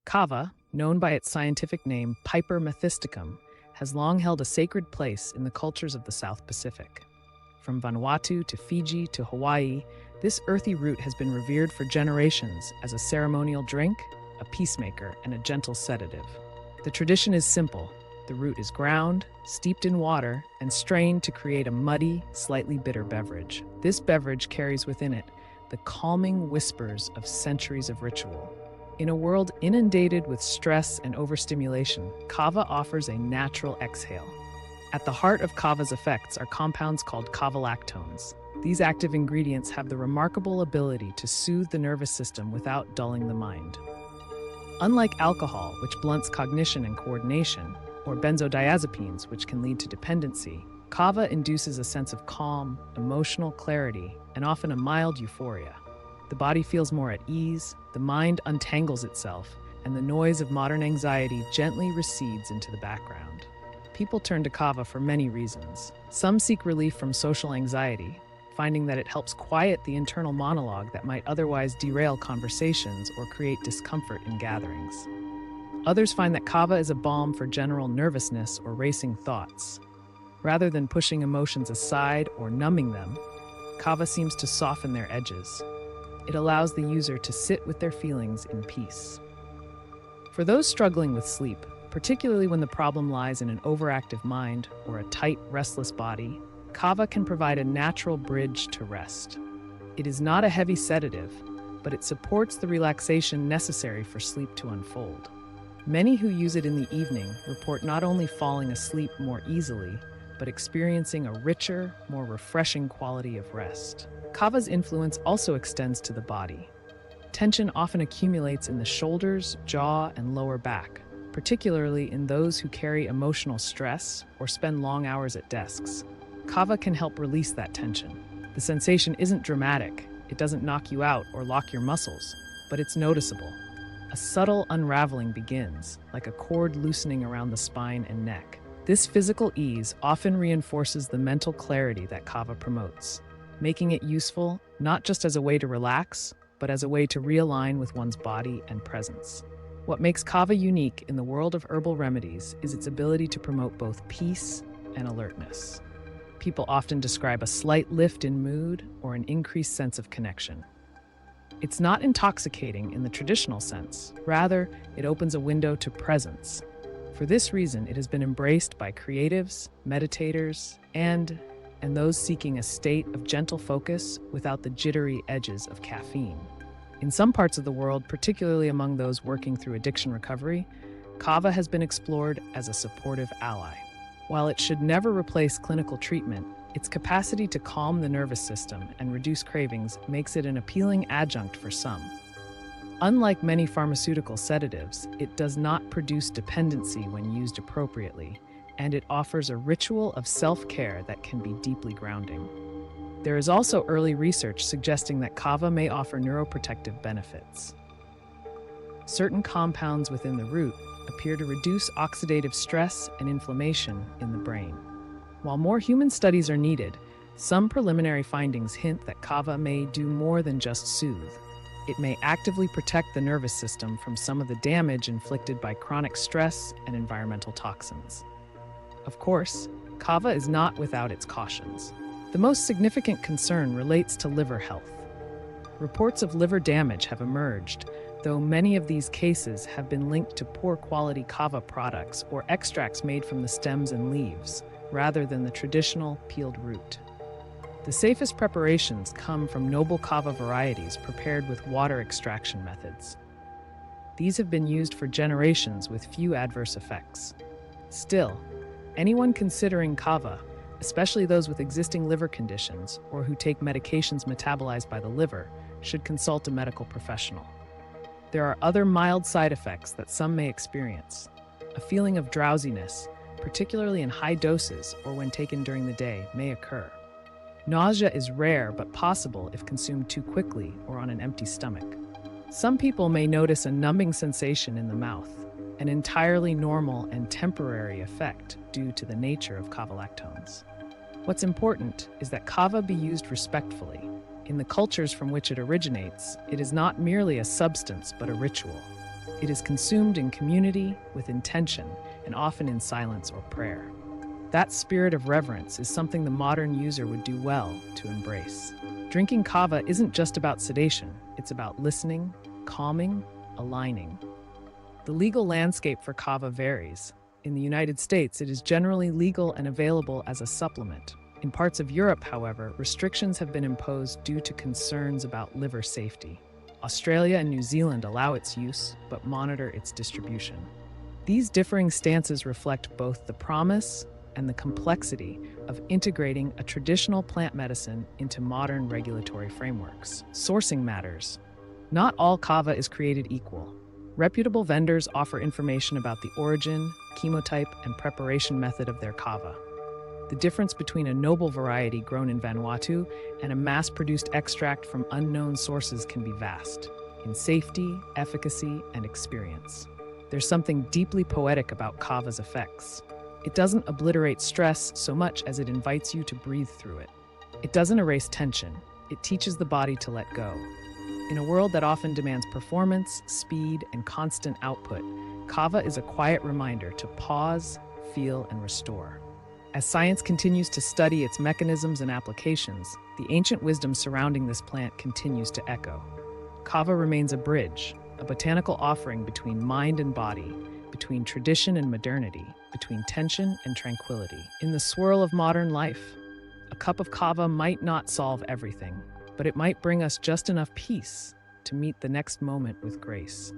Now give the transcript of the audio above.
Kava, known by its scientific name Piper methysticum, has long held a sacred place in the cultures of the South Pacific. From Vanuatu to Fiji to Hawaii, this earthy root has been revered for generations as a ceremonial drink, a peacemaker, and a gentle sedative. The tradition is simple. The root is ground, steeped in water, and strained to create a muddy, slightly bitter beverage. This beverage carries within it the calming whispers of centuries of ritual. In a world inundated with stress and overstimulation, kava offers a natural exhale. At the heart of kava's effects are compounds called kavalactones. These active ingredients have the remarkable ability to soothe the nervous system without dulling the mind. Unlike alcohol, which blunts cognition and coordination, or benzodiazepines, which can lead to dependency, kava induces a sense of calm, emotional clarity, and often a mild euphoria. The body feels more at ease, the mind untangles itself, and the noise of modern anxiety gently recedes into the background. People turn to kava for many reasons. Some seek relief from social anxiety, finding that it helps quiet the internal monologue that might otherwise derail conversations or create discomfort in gatherings. Others find that kava is a balm for general nervousness or racing thoughts. Rather than pushing emotions aside or numbing them, kava seems to soften their edges. It allows the user to sit with their feelings in peace. For those struggling with sleep, particularly when the problem lies in an overactive mind or a tight, restless body, kava can provide a natural bridge to rest. It is not a heavy sedative, but it supports the relaxation necessary for sleep to unfold. Many who use it in the evening report not only falling asleep more easily, but experiencing a richer, more refreshing quality of rest. Kava's influence also extends to the body. Tension often accumulates in the shoulders, jaw, and lower back, particularly in those who carry emotional stress or spend long hours at desks. Kava can help release that tension. The sensation isn't dramatic, it doesn't knock you out or lock your muscles, but it's noticeable. A subtle unraveling begins, like a cord loosening around the spine and neck. This physical ease often reinforces the mental clarity that kava promotes, making it useful not just as a way to relax, but as a way to realign with one's body and presence. What makes kava unique in the world of herbal remedies is its ability to promote both peace and alertness. People often describe a slight lift in mood or an increased sense of connection. It's not intoxicating in the traditional sense. Rather, it opens a window to presence. For this reason, it has been embraced by creatives, meditators, and those seeking a state of gentle focus without the jittery edges of caffeine. In some parts of the world, particularly among those working through addiction recovery, kava has been explored as a supportive ally. While it should never replace clinical treatment, its capacity to calm the nervous system and reduce cravings makes it an appealing adjunct for some. Unlike many pharmaceutical sedatives, it does not produce dependency when used appropriately, and it offers a ritual of self-care that can be deeply grounding. There is also early research suggesting that kava may offer neuroprotective benefits. Certain compounds within the root appear to reduce oxidative stress and inflammation in the brain. While more human studies are needed, some preliminary findings hint that kava may do more than just soothe. It may actively protect the nervous system from some of the damage inflicted by chronic stress and environmental toxins. Of course, kava is not without its cautions. The most significant concern relates to liver health. Reports of liver damage have emerged, though many of these cases have been linked to poor quality kava products or extracts made from the stems and leaves, rather than the traditional peeled root. The safest preparations come from noble kava varieties prepared with water extraction methods. These have been used for generations with few adverse effects. Still, anyone considering kava, especially those with existing liver conditions or who take medications metabolized by the liver, should consult a medical professional. There are other mild side effects that some may experience. A feeling of drowsiness, particularly in high doses or when taken during the day, may occur. Nausea is rare but possible if consumed too quickly or on an empty stomach. Some people may notice a numbing sensation in the mouth, an entirely normal and temporary effect due to the nature of kavalactones. What's important is that kava be used respectfully. In the cultures from which it originates, it is not merely a substance but a ritual. It is consumed in community, with intention, and often in silence or prayer. That spirit of reverence is something the modern user would do well to embrace. Drinking kava isn't just about sedation, it's about listening, calming, aligning. The legal landscape for kava varies. In the United States, it is generally legal and available as a supplement. In parts of Europe, however, restrictions have been imposed due to concerns about liver safety. Australia and New Zealand allow its use, but monitor its distribution. These differing stances reflect both the promise and the complexity of integrating a traditional plant medicine into modern regulatory frameworks. Sourcing matters. Not all kava is created equal. Reputable vendors offer information about the origin, chemotype, and preparation method of their kava. The difference between a noble variety grown in Vanuatu and a mass-produced extract from unknown sources can be vast in safety, efficacy, and experience. There's something deeply poetic about kava's effects. It doesn't obliterate stress so much as it invites you to breathe through it. It doesn't erase tension. It teaches the body to let go. In a world that often demands performance, speed, and constant output, kava is a quiet reminder to pause, feel, and restore. As science continues to study its mechanisms and applications, the ancient wisdom surrounding this plant continues to echo. Kava remains a bridge, a botanical offering between mind and body, between tradition and modernity, between tension and tranquility. In the swirl of modern life, a cup of kava might not solve everything, but it might bring us just enough peace to meet the next moment with grace.